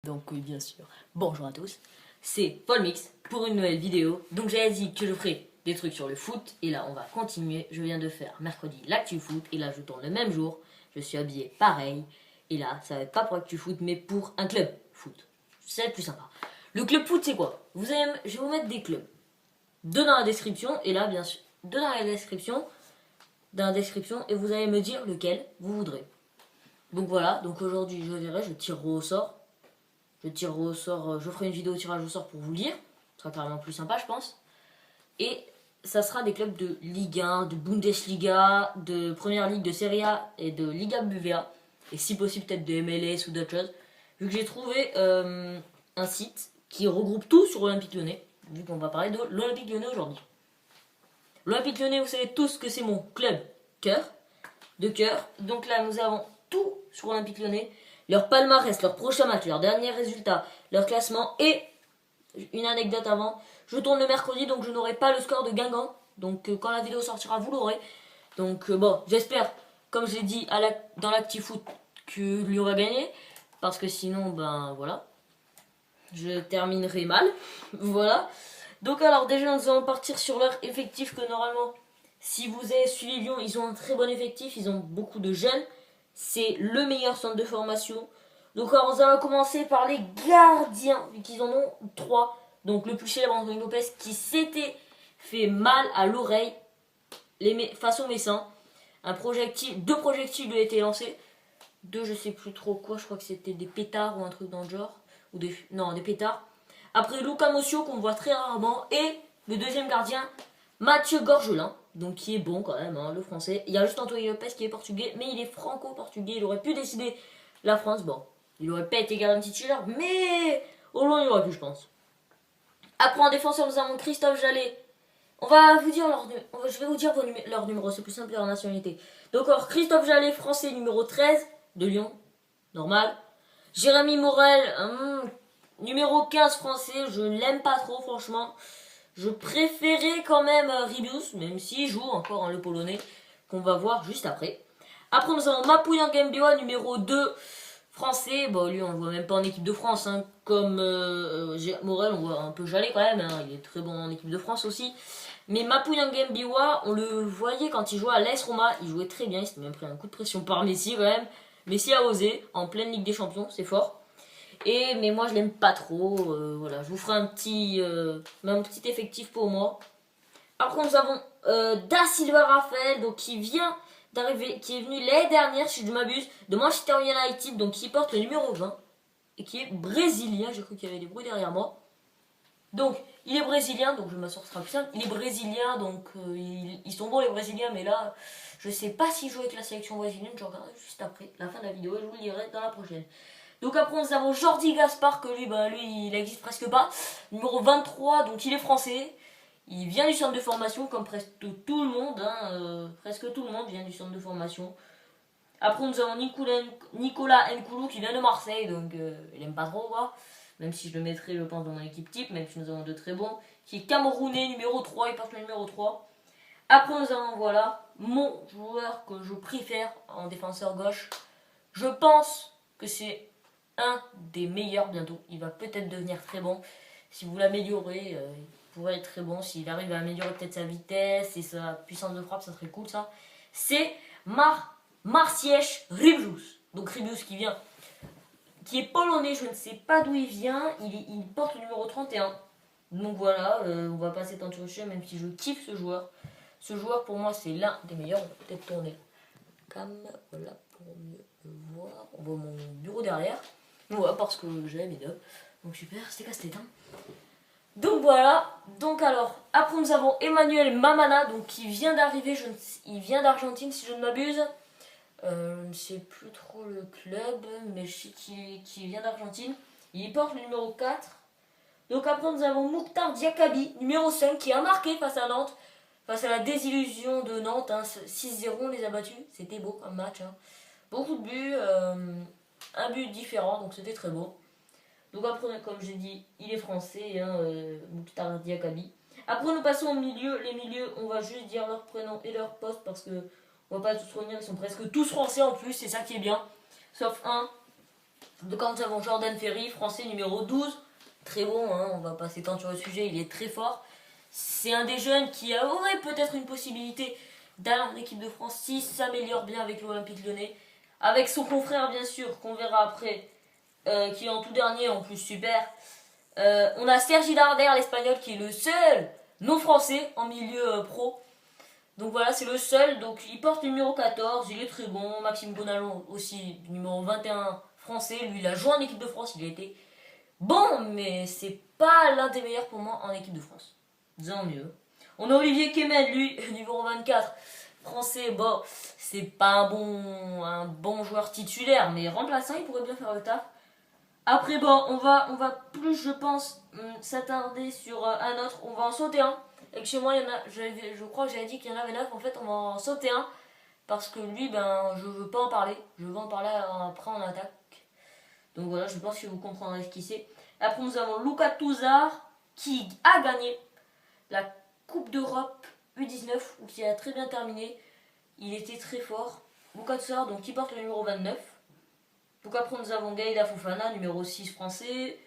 Donc oui, bien sûr. Bonjour à tous, c'est Paul Mix pour une nouvelle vidéo. Donc j'avais dit que je ferais des trucs sur le foot et là on va continuer. Je viens de faire mercredi l'actu foot et là je tourne le même jour. Je suis habillé pareil et là ça va être pas pour l'actu foot mais pour un club foot. C'est plus sympa. Le club foot c'est quoi? Je vais vous mettre des clubs. Deux dans la description et là bien sûr deux dans la description. Et vous allez me dire lequel vous voudrez. Donc voilà, donc aujourd'hui je tirerai au sort. Je ferai une vidéo tirage au sort pour vous le dire. Ce sera carrément plus sympa, je pense. Et ça sera des clubs de Ligue 1, de Bundesliga, de Première Ligue, de Serie A et de Liga BVA. Et si possible, peut-être de MLS ou d'autres choses. Vu que j'ai trouvé un site qui regroupe tout sur Olympique Lyonnais. Vu qu'on va parler de l'Olympique Lyonnais aujourd'hui. L'Olympique Lyonnais, vous savez tous que c'est mon club de cœur. Donc là, nous avons tout sur Olympique Lyonnais. Leur palmarès, leur prochain match, leurs derniers résultats, leur classement et une anecdote avant. Je tourne le mercredi donc je n'aurai pas le score de Guingamp. Donc quand la vidéo sortira, vous l'aurez. Donc bon, j'espère, comme j'ai dit dans l'actu foot, que Lyon va gagner. Parce que sinon, ben voilà, je terminerai mal. Voilà. Donc alors déjà, nous allons partir sur leur effectif que normalement, si vous avez suivi Lyon, ils ont un très bon effectif. Ils ont beaucoup de jeunes. C'est le meilleur centre de formation. Donc alors, on va commencer par les gardiens, vu qu'ils en ont 3. Donc le plus célèbre, Anthony Lopez, qui s'était fait mal à l'oreille face au Messin. Deux projectiles lui ont été lancés. Deux, je sais plus trop quoi, je crois que c'était des pétards ou un truc dans le genre. Non, des pétards. Après Luca Moscio, qu'on voit très rarement. Et le deuxième gardien, Mathieu Gorgelin. Donc qui est bon quand même, hein, le français. Il y a juste Anthony Lopez qui est portugais, mais il est franco-portugais. Il aurait pu décider la France. Bon, il aurait pas été gardien titulaire, mais au loin il aurait pu, je pense. Après en défenseur, nous avons Christophe Jallet. Je vais vous dire leur numéro, c'est plus simple leur nationalité. Donc alors, Christophe Jallet, français, numéro 13 de Lyon, normal. Jérémy Morel, numéro 15 français, je l'aime pas trop franchement. Je préférais quand même Ribius, même s'il joue encore le polonais, qu'on va voir juste après. Après, nous avons Mapuyan Gambiwa, numéro 2 français. Bon, lui, on le voit même pas en équipe de France. Hein. Comme Morel, on voit un peu Jallet quand même. Hein. Il est très bon en équipe de France aussi. Mais Mapuyan Gambiwa, on le voyait quand il jouait à l'AS Roma. Il jouait très bien. Il s'était même pris un coup de pression par Messi quand même. Messi a osé en pleine Ligue des Champions, c'est fort. Mais moi je l'aime pas trop. Voilà, je vous ferai un petit effectif pour moi. Après nous avons Da Silva Rafael, donc qui vient d'arriver, qui est venu l'année dernière si je ne m'abuse de Manchester United, donc qui porte le numéro 20 et qui est brésilien. J'ai cru qu'il y avait des bruits derrière moi. Donc il est brésilien, donc je m'assure que ce sera plus simple. Il est brésilien, donc ils sont bons les brésiliens, mais là je sais pas s'il joue avec la sélection brésilienne. Je regarderai juste après la fin de la vidéo et je vous le dirai dans la prochaine. Donc après nous avons Jordi Gaspard, que lui il n'existe presque pas. Numéro 23, donc il est français. Il vient du centre de formation comme presque tout le monde. Presque tout le monde vient du centre de formation. Après nous avons Nicolas Nkoulou qui vient de Marseille, donc il aime pas trop quoi. Même si je le mettrai je pense dans mon équipe type, même si nous avons de très bons. Qui est camerounais, numéro 3, il porte le numéro 3. Après nous avons voilà mon joueur que je préfère en défenseur gauche. Je pense que c'est un des meilleurs bientôt. Il va peut-être devenir très bon. Si vous l'améliorez, il pourrait être très bon. S'il arrive à améliorer peut-être sa vitesse et sa puissance de frappe, ça serait cool ça. C'est Marciej Ribius. Donc Ribius qui est polonais, je ne sais pas d'où il vient. Il porte le numéro 31. Donc voilà, on va passer tant sur le chien, même si je kiffe ce joueur. Ce joueur pour moi c'est l'un des meilleurs. On va peut-être tourner cam, voilà, pour mieux le voir. On voit mon bureau derrière. Ouais, parce que j'ai mes deux. Donc super, c'était casse-tête. Donc voilà. Donc alors, après nous avons Emmanuel Mamana, donc qui vient d'arriver. Il vient d'Argentine si je ne m'abuse. Je ne sais plus trop le club, mais je sais qu'il vient d'Argentine. Il porte le numéro 4. Donc après nous avons Mouktar Diakabi, numéro 5, qui a marqué face à Nantes. Face à la désillusion de Nantes, 6-0 on les a battus. C'était beau comme match. Beaucoup de buts. Un but différent, donc c'était très beau. Donc après, comme j'ai dit, il est français, Mouktar Diakabi. Après, nous passons au milieu. Les milieux, on va juste dire leur prénom et leur poste parce que on va pas tous revenir. Ils sont presque tous français en plus, c'est ça qui est bien. Sauf un. Donc nous avons Jordan Ferry, français numéro 12. Très bon, hein, on va pas s'étendre sur le sujet, il est très fort. C'est un des jeunes qui aurait peut-être une possibilité d'aller en équipe de France s'il s'améliore bien avec l'Olympique Lyonnais. Avec son confrère, bien sûr, qu'on verra après, qui est en tout dernier, en plus super. On a Sergi Darder, l'Espagnol, qui est le seul non-français en milieu pro. Donc voilà, c'est le seul. Donc il porte le numéro 14, il est très bon. Maxime Gonalon aussi, numéro 21 français. Lui, il a joué en équipe de France, il a été bon, mais c'est pas l'un des meilleurs pour moi en équipe de France. Disons mieux. On a Olivier Kemen, lui, numéro 24, français. Bon, c'est pas un bon joueur titulaire, mais remplaçant, il pourrait bien faire le taf. Après, bon, on va plus, je pense, s'attarder sur un autre. On va en sauter un. Et que chez moi, il y en a, je crois que j'avais dit qu'il y en avait 9. En fait, on va en sauter un. Parce que lui, ben, je veux pas en parler. Je veux en parler après en attaque. Donc voilà, je pense que vous comprendrez ce qui c'est. Après, nous avons Luka Touzard qui a gagné la Coupe d'Europe U19, ou qui a très bien terminé. Il était très fort. Luka Touzard, donc qui porte le numéro 29. Donc après, nous avons Gaïda Fofana, numéro 6 français.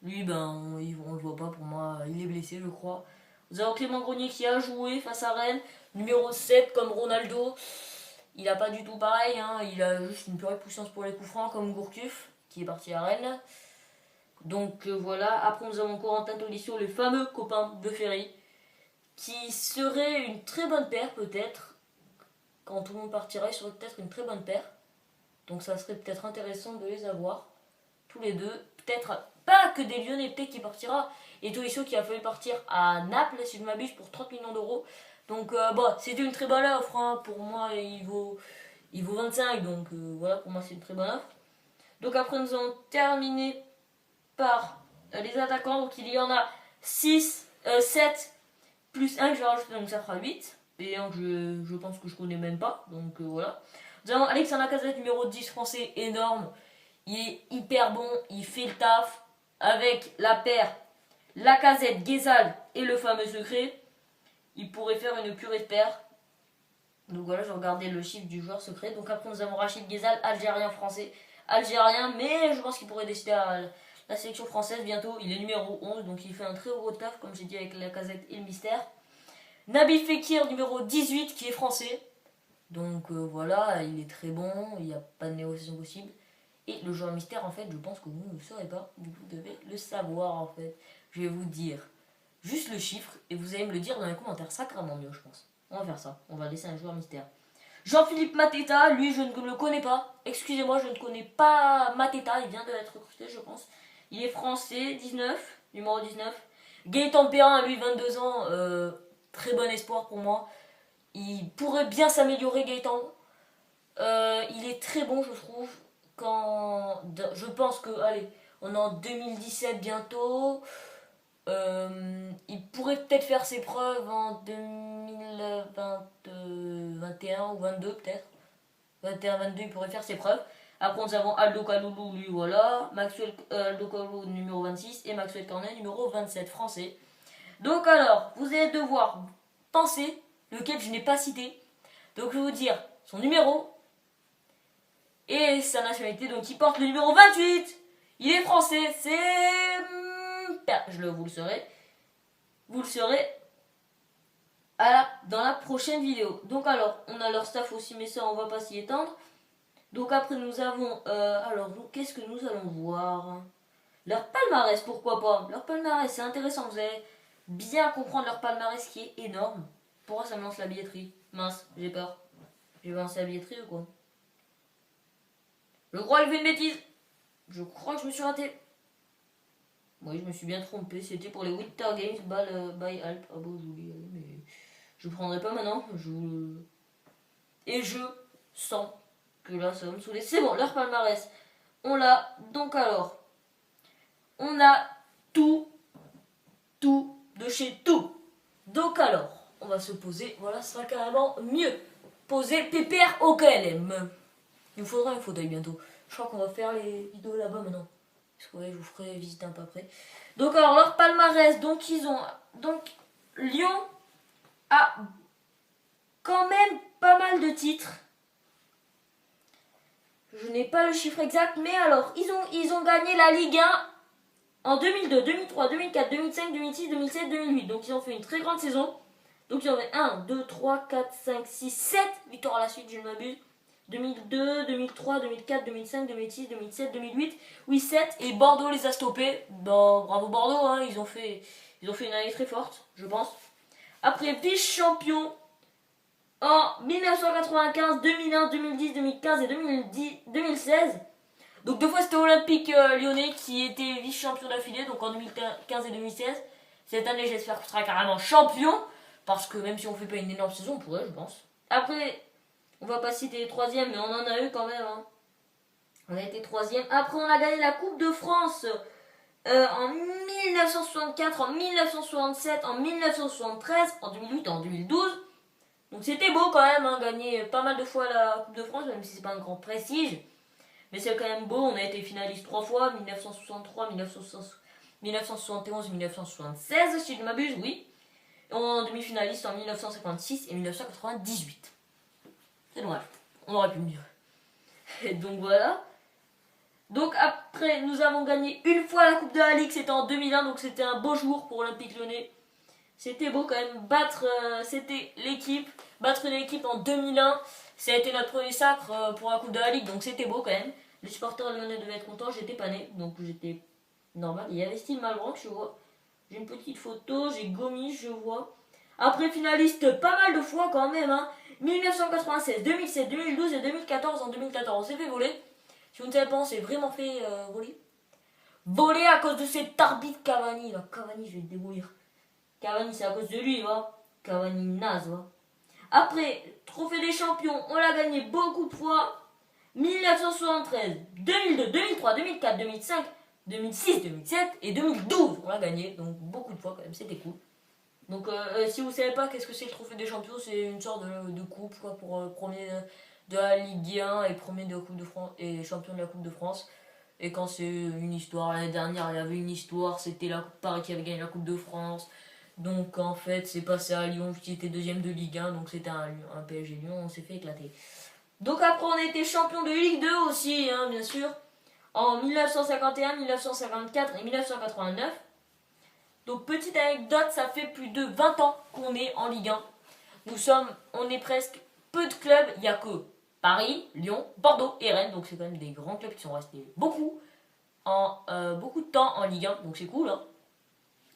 Lui, ben, on le voit pas pour moi, il est blessé, je crois. Nous avons Clément Grenier qui a joué face à Rennes, numéro 7 comme Ronaldo. Il a pas du tout pareil, hein. Il a juste une pure puissance pour les coups francs comme Gourcuff, qui est parti à Rennes. Donc voilà, après nous avons Corentin Tolisso, le fameux copain de Ferry, qui serait une très bonne paire peut-être. Quand tout le monde partira, il serait peut-être une très bonne paire. Donc ça serait peut-être intéressant de les avoir, tous les deux. Peut-être pas que des Lyonnais, peut-être qui partira. Et Tolisso qui a fallu partir à Naples, si je ne m'abuse, pour 30 millions d'euros. Donc bon, c'est une très bonne offre, hein. Pour moi il vaut 25, donc voilà, pour moi c'est une très bonne offre. Donc après nous allons terminer par les attaquants. Donc il y en a 7 plus 1 que je vais rajouter, donc ça fera 8. Et un que je pense que je connais même pas, donc voilà. Nous avons Alexandre Lacazette, numéro 10 français, énorme. Il est hyper bon, il fait le taf. Avec la paire Lacazette, Guézal et le fameux secret, il pourrait faire une purée de paire. Donc voilà, je regardais le chiffre du joueur secret. Donc après, nous avons Rachid Guézal, algérien, français. Algérien, mais je pense qu'il pourrait décider à la sélection française bientôt. Il est numéro 11, donc il fait un très gros taf, comme j'ai dit, avec Lacazette et le mystère. Nabil Fekir, numéro 18, qui est français. Donc voilà, il est très bon, il n'y a pas de négociation possible. Et le joueur mystère, en fait, je pense que vous ne le saurez pas, vous devez le savoir, en fait. Je vais vous dire juste le chiffre, et vous allez me le dire dans les commentaires, sacrément mieux, je pense. On va faire ça, on va laisser un joueur mystère. Jean-Philippe Mateta, lui, je ne le connais pas. Excusez-moi, je ne connais pas Mateta, il vient d'être recruté, je pense. Il est français, 19, numéro 19. Gaëtan Perrin, lui, 22 ans, très bon espoir pour moi. Il pourrait bien s'améliorer, Gaëtan. Il est très bon, je trouve. Je pense que, allez, on est en 2017 bientôt. Il pourrait peut-être faire ses preuves en 2021 ou 22 peut-être. 21-22, il pourrait faire ses preuves. Après, nous avons Aldo Kaloulou, lui, voilà. Aldo Kaloulou, numéro 26. Et Maxwell Cornet, numéro 27, français. Donc alors, vous allez devoir penser lequel je n'ai pas cité. Donc je vais vous dire son numéro et sa nationalité. Donc il porte le numéro 28. Il est français. C'est... vous le saurez. Vous le saurez dans la prochaine vidéo. Donc alors, on a leur staff aussi, mais ça on va pas s'y étendre. Donc après nous avons... alors, qu'est-ce que nous allons voir? Leur palmarès, pourquoi pas? Leur palmarès, c'est intéressant. Vous allez bien comprendre leur palmarès qui est énorme. Pourquoi ça me lance la billetterie? Mince, j'ai peur. J'ai lancé la billetterie ou quoi? Je crois que j'ai fait une bêtise. Je crois que je me suis raté. Oui, je me suis bien trompé. C'était pour les Winter Games by Alp. Ah bon, j'oublie, mais je ne prendrai pas maintenant. Et je sens que là, ça va me saouler. C'est bon, leur palmarès. On l'a. Donc alors, on a tout de chez tout. Donc alors, on va se poser. Voilà, ce sera carrément mieux. Poser pépère au KLM. Il nous faudra une fauteuil bientôt. Je crois qu'on va faire les vidéos là-bas maintenant. Parce que ouais, je vous ferai visiter un peu après. Donc alors, leur palmarès. Donc ils ont... Donc Lyon a quand même pas mal de titres. Je n'ai pas le chiffre exact, mais alors, ils ont gagné la Ligue 1 en 2002, 2003, 2004, 2005, 2006, 2007, 2008. Donc ils ont fait une très grande saison. Donc ils ont fait 1, 2, 3, 4, 5, 6, 7 victoires à la suite, je ne m'abuse. 2002, 2003, 2004, 2005, 2006, 2007, 2008. Oui, 7. Et Bordeaux les a stoppés. Bon, bravo Bordeaux, hein, ils ont fait une année très forte, je pense. Après, vice-champion en 1995, 2001, 2010, 2015 et 2016. Donc deux fois c'était Olympique Lyonnais qui était vice-champion d'affilée, donc en 2015 et 2016. Cette année j'espère qu'on sera carrément champion, parce que même si on fait pas une énorme saison, on pourrait, je pense. Après, on va pas citer les troisièmes, mais on en a eu quand même. Hein. On a été troisième. Après on a gagné la Coupe de France en 1964, en 1967, en 1973, en 2008 et en 2012. Donc c'était beau quand même, hein, gagner pas mal de fois la Coupe de France, même si c'est pas un grand prestige. Mais c'est quand même beau, on a été finaliste 3 fois, 1963, 1971, 1976, si je ne m'abuse, oui. Et en demi-finaliste en 1956 et 1998. C'est dommage, on aurait pu mieux. Et donc voilà. Donc après, nous avons gagné une fois la Coupe de la Ligue, c'était en 2001, donc c'était un beau jour pour Olympique Lyonnais. C'était beau quand même, battre une équipe en 2001, ça a été notre premier sacre pour la Coupe de la Ligue, donc c'était beau quand même. Les supporters lyonnais devaient être contents, j'étais pas né, donc j'étais normal. Il y avait Steve Malbranck, je vois. J'ai une petite photo, j'ai Gomis, je vois. Après finaliste pas mal de fois quand même, hein. 1996, 2007, 2012 et 2014. En 2014, on s'est fait voler. Si vous ne savez pas, on s'est vraiment fait voler. Voler à cause de cet arbitre Cavani, là. Cavani, je vais te débrouiller. Cavani, c'est à cause de lui, va. Cavani naze, va. Après, trophée des champions, on l'a gagné beaucoup de fois. 1973, 2002, 2003, 2004, 2005, 2006, 2007 et 2012. On l'a gagné, donc beaucoup de fois quand même, c'était cool. Donc si vous ne savez pas qu'est-ce que c'est le trophée des champions, c'est une sorte de coupe quoi, pour premier de la Ligue 1 et premier de la Coupe de France et champion de la Coupe de France. Et quand c'est une histoire, l'année dernière il y avait une histoire, c'était la Paris qui avait gagné la Coupe de France. Donc en fait c'est passé à Lyon qui était deuxième de Ligue 1, donc c'était un PSG Lyon, on s'est fait éclater. Donc après on a été champion de Ligue 2 aussi, hein, bien sûr, en 1951, 1954 et 1989. Donc petite anecdote, ça fait plus de 20 ans qu'on est en Ligue 1. On est presque peu de clubs, il n'y a que Paris, Lyon, Bordeaux et Rennes. Donc c'est quand même des grands clubs qui sont restés beaucoup de temps en Ligue 1, donc c'est cool. Hein.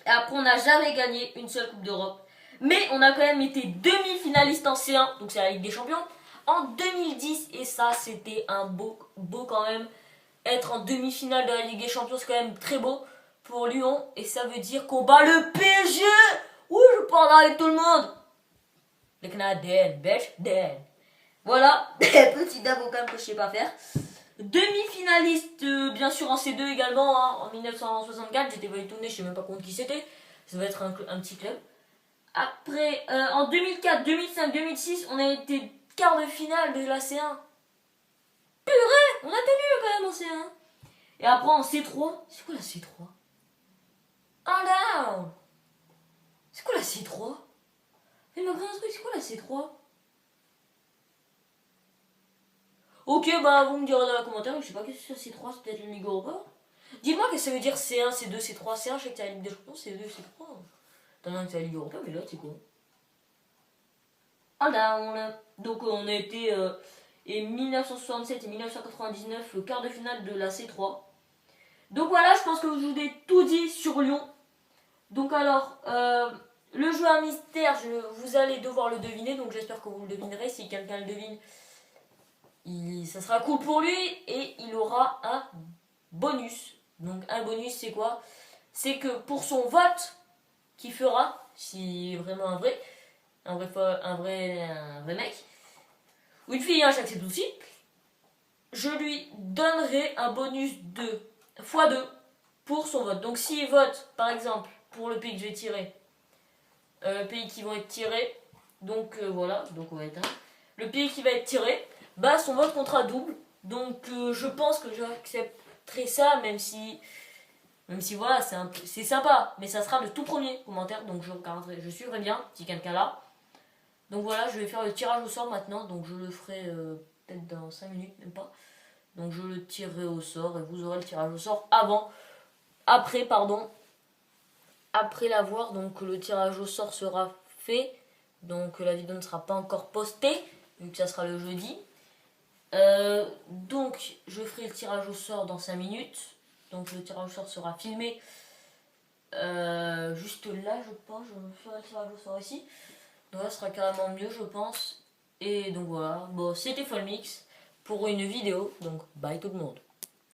Et après on n'a jamais gagné une seule Coupe d'Europe. Mais on a quand même été demi-finaliste en C1, donc c'est la Ligue des Champions, en 2010. Et ça c'était un beau quand même. Être en demi-finale de la Ligue des Champions, c'est quand même très beau pour Lyon. Et ça veut dire qu'on bat le PSG. Ouh, je parle avec tout le monde. Les Canadiens, Belges, Dan. Voilà, petit avocat que je sais pas faire. Demi-finaliste, bien sûr, en C2 également, hein, en 1964. J'étais pas étonné, je sais même pas contre qui c'était. Ça va être un petit club. Après, en 2004, 2005, 2006, on a été quart de finale de la C1. Purée, on a tenu quand même en C1. Et après en C3, c'est quoi la C3? Ah là, c'est quoi la C3? Fais-moi un truc, c'est quoi la C3? Ok, bah vous me direz dans les commentaires, je sais pas qu'est-ce que c'est C3, c'est peut-être la Ligue Europa. Dites-moi qu'est-ce que ça veut dire C1, C2, C3, C1, je sais que c'est la Ligue des Champions, C2, C3. T'en as un que c'est la Ligue Europa, mais là c'est quoi? Ah là, donc on a été et 1967 et 1999 quart de finale de la C3. Donc voilà, je pense que je vous ai tout dit sur Lyon. Donc alors, le jeu à mystère, vous allez devoir le deviner, donc j'espère que vous le devinerez. Si quelqu'un le devine, ça sera cool pour lui et il aura un bonus. Donc un bonus, c'est quoi? C'est que pour son vote qu'il fera, si vraiment un vrai mec, ou une fille, hein, j'accepte aussi, je lui donnerai un bonus de x2 pour son vote. Donc s'il vote, par exemple, pour le pays que je vais tirer, pays qui vont être tirés, donc voilà, donc on va être un. Le pays qui va être tiré, bah son vote comptera double. Donc je pense que j'accepterai ça, même si voilà, c'est sympa, mais ça sera le tout premier commentaire, donc je suivrai bien si quelqu'un là. Donc voilà, je vais faire le tirage au sort maintenant, donc je le ferai peut-être dans 5 minutes, même pas. Donc je le tirerai au sort et vous aurez le tirage au sort après l'avoir. Donc le tirage au sort sera fait. Donc la vidéo ne sera pas encore postée, vu que ça sera le jeudi. Donc je ferai le tirage au sort dans 5 minutes. Donc le tirage au sort sera filmé juste là, je pense. Je ferai le tirage au sort ici. Donc là, ce sera carrément mieux, je pense. Et donc voilà, bon, c'était Folmix pour une vidéo. Donc bye tout le monde.